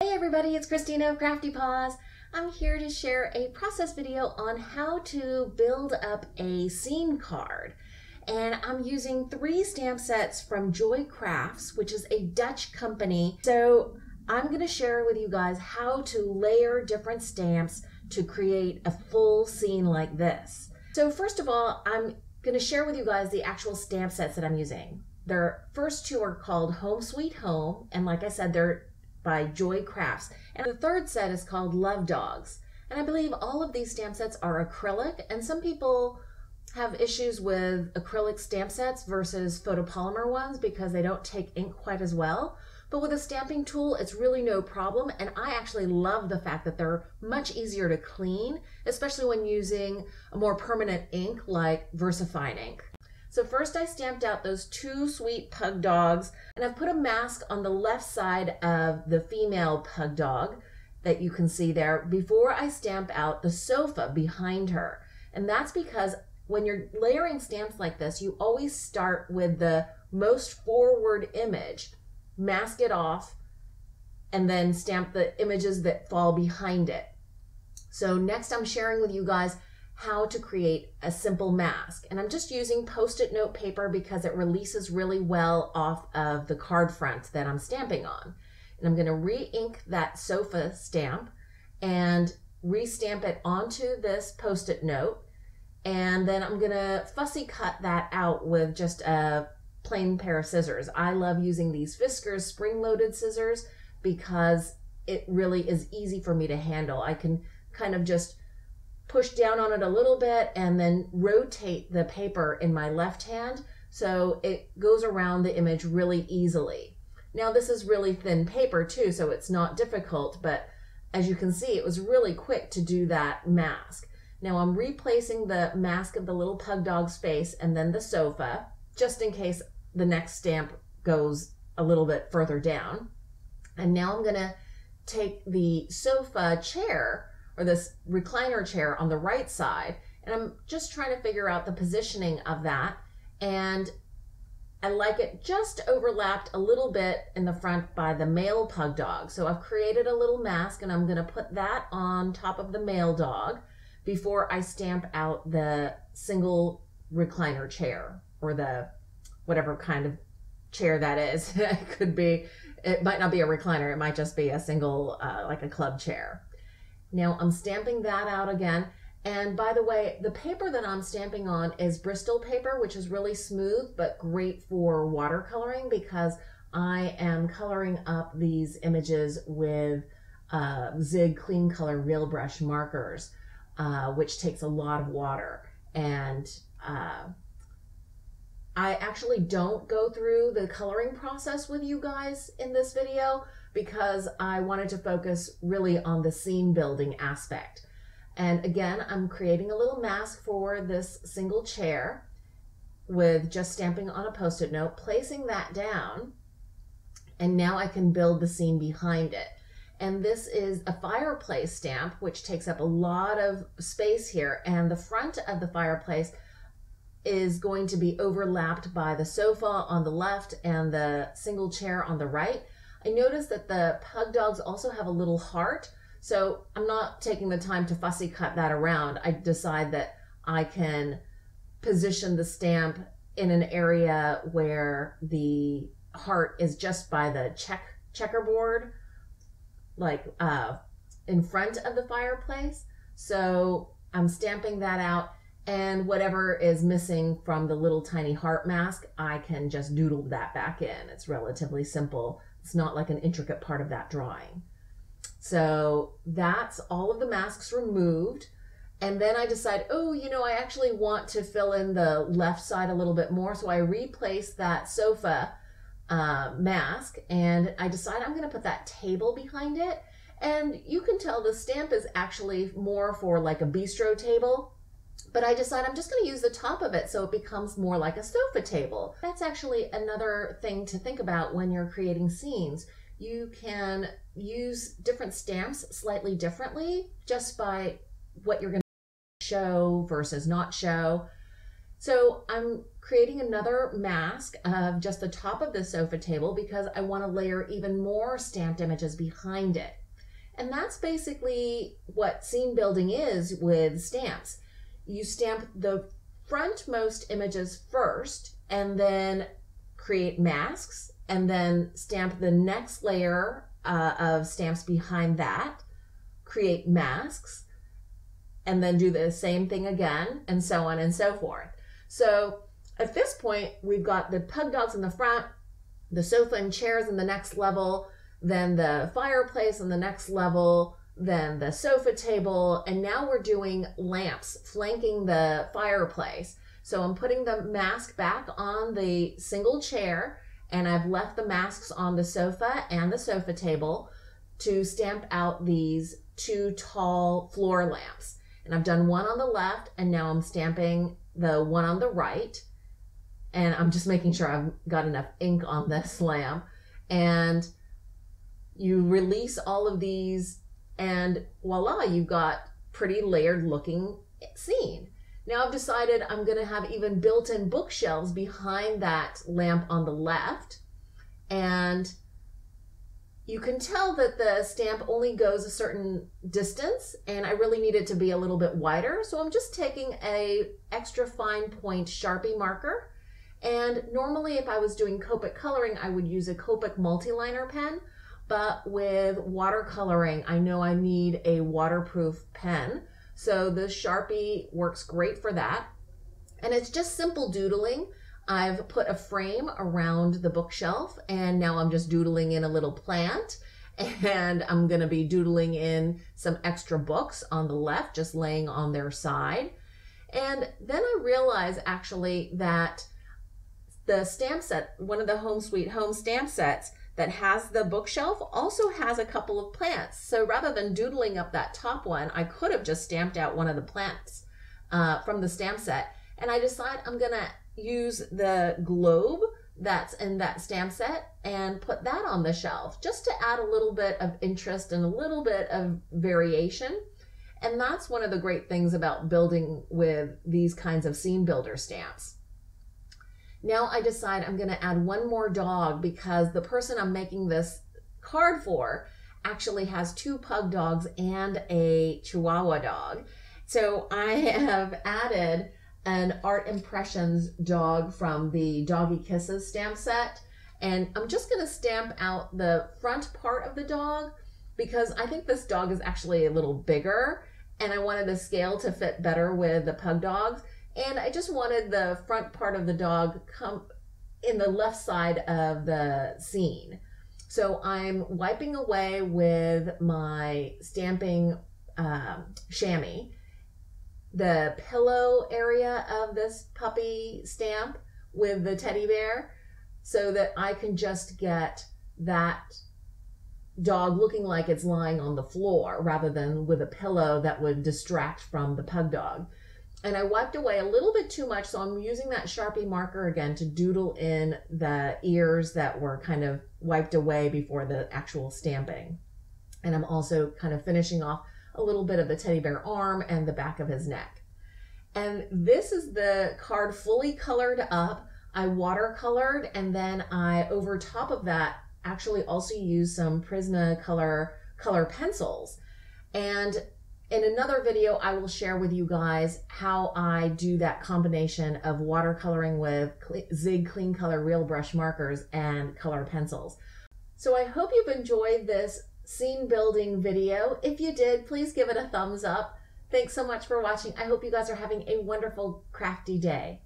Hey everybody, it's Christina of CraftyPaws. I'm here to share a process video on how to build up a scene card. And I'm using 3 stamp sets from Joy Crafts, which is a Dutch company. So I'm going to share with you guys how to layer different stamps to create a full scene like this. So first of all, I'm going to share with you guys the actual stamp sets that I'm using. Their first 2 are called Home Sweet Home, and like I said, they're by Joy Crafts. And the 3rd set is called Love Dogs. And I believe all of these stamp sets are acrylic, and some people have issues with acrylic stamp sets versus photopolymer ones because they don't take ink quite as well. But with a stamping tool, it's really no problem, and I actually love the fact that they're much easier to clean, especially when using a more permanent ink like VersaFine ink. So first I stamped out those 2 sweet pug dogs, and I've put a mask on the left side of the female pug dog that you can see there before I stamp out the sofa behind her. And that's because when you're layering stamps like this, you always start with the most forward image, mask it off, and then stamp the images that fall behind it. So next I'm sharing with you guys how to create a simple mask. And I'm just using Post-it note paper because it releases really well off of the card front that I'm stamping on. And I'm going to re-ink that sofa stamp and re-stamp it onto this Post-it note. And then I'm going to fussy cut that out with just a plain pair of scissors. I love using these Fiskars spring-loaded scissors because it really is easy for me to handle. I can kind of just push down on it a little bit and then rotate the paper in my left hand so it goes around the image really easily. Now this is really thin paper too, so it's not difficult, but as you can see, it was really quick to do that mask. Now I'm replacing the mask of the little pug dog's face and then the sofa, just in case the next stamp goes a little bit further down. And now I'm gonna take the sofa chair, or this recliner chair on the right side, and I'm just trying to figure out the positioning of that, and I like it just overlapped a little bit in the front by the male pug dog. So I've created a little mask and I'm gonna put that on top of the male dog before I stamp out the single recliner chair, or the whatever kind of chair that is. It could be, it might not be a recliner, it might just be a single, like a club chair. Now I'm stamping that out again. And by the way, the paper that I'm stamping on is Bristol paper, which is really smooth, but great for watercoloring because I am coloring up these images with Zig Clean Color Real Brush markers, which takes a lot of water. And I actually don't go through the coloring process with you guys in this video because I wanted to focus really on the scene building aspect. And again, I'm creating a little mask for this single chair with just stamping on a Post-it note, placing that down, and now I can build the scene behind it. And this is a fireplace stamp, which takes up a lot of space here, and the front of the fireplace is going to be overlapped by the sofa on the left and the single chair on the right. I noticed that the pug dogs also have a little heart, so I'm not taking the time to fussy cut that around. I decide that I can position the stamp in an area where the heart is just by the checkerboard, like in front of the fireplace. So I'm stamping that out, and whatever is missing from the little tiny heart mask, I can just doodle that back in. It's relatively simple. It's not like an intricate part of that drawing. So that's all of the masks removed. And then I decide, oh, you know, I actually want to fill in the left side a little bit more. So I replace that sofa mask, and I decide I'm going to put that table behind it. And you can tell the stamp is actually more for like a bistro table. But I decide I'm just going to use the top of it so it becomes more like a sofa table. That's actually another thing to think about when you're creating scenes. You can use different stamps slightly differently just by what you're going to show versus not show. So I'm creating another mask of just the top of the sofa table because I want to layer even more stamped images behind it. And that's basically what scene building is with stamps. You stamp the frontmost images first and then create masks and then stamp the next layer of stamps behind that, create masks, and then do the same thing again, and so on and so forth. So at this point, we've got the pug dogs in the front, the sofa and chairs in the next level, then the fireplace in the next level, then the sofa table, and now we're doing lamps flanking the fireplace. So I'm putting the mask back on the single chair, and I've left the masks on the sofa and the sofa table to stamp out these two tall floor lamps. And I've done one on the left, and now I'm stamping the one on the right. And I'm just making sure I've got enough ink on this lamp. And you release all of these, and voila, you've got pretty layered looking scene. Now I've decided I'm gonna have even built-in bookshelves behind that lamp on the left. And you can tell that the stamp only goes a certain distance, and I really need it to be a little bit wider. So I'm just taking a extra fine point Sharpie marker. And normally if I was doing Copic coloring, I would use a Copic multiliner pen. But with watercoloring, I know I need a waterproof pen. So the Sharpie works great for that. And it's just simple doodling. I've put a frame around the bookshelf, and now I'm just doodling in a little plant, and I'm gonna be doodling in some extra books on the left, just laying on their side. And then I realized actually that the stamp set, one of the Home Sweet Home stamp sets that has the bookshelf, also has a couple of plants. So rather than doodling up that top one, I could have just stamped out one of the plants from the stamp set. And I decided I'm gonna use the globe that's in that stamp set and put that on the shelf just to add a little bit of interest and a little bit of variation. And that's one of the great things about building with these kinds of scene builder stamps. Now I decide I'm gonna add one more dog because the person I'm making this card for actually has two pug dogs and a Chihuahua dog. So I have added an Art Impressions dog from the Doggy Kisses stamp set. And I'm just gonna stamp out the front part of the dog because I think this dog is actually a little bigger, and I wanted the scale to fit better with the pug dogs. And I just wanted the front part of the dog come in the left side of the scene. So I'm wiping away with my stamping chamois the pillow area of this puppy stamp with the teddy bear so that I can just get that dog looking like it's lying on the floor rather than with a pillow that would distract from the pug dog. And I wiped away a little bit too much, so I'm using that Sharpie marker again to doodle in the ears that were kind of wiped away before the actual stamping. And I'm also kind of finishing off a little bit of the teddy bear arm and the back of his neck. And this is the card fully colored up. I watercolored, and then I, over top of that, actually also used some Prismacolor color pencils. And in another video, I will share with you guys how I do that combination of watercoloring with Zig Clean Color Real Brush markers and color pencils. So I hope you've enjoyed this scene building video. If you did, please give it a thumbs up. Thanks so much for watching. I hope you guys are having a wonderful crafty day.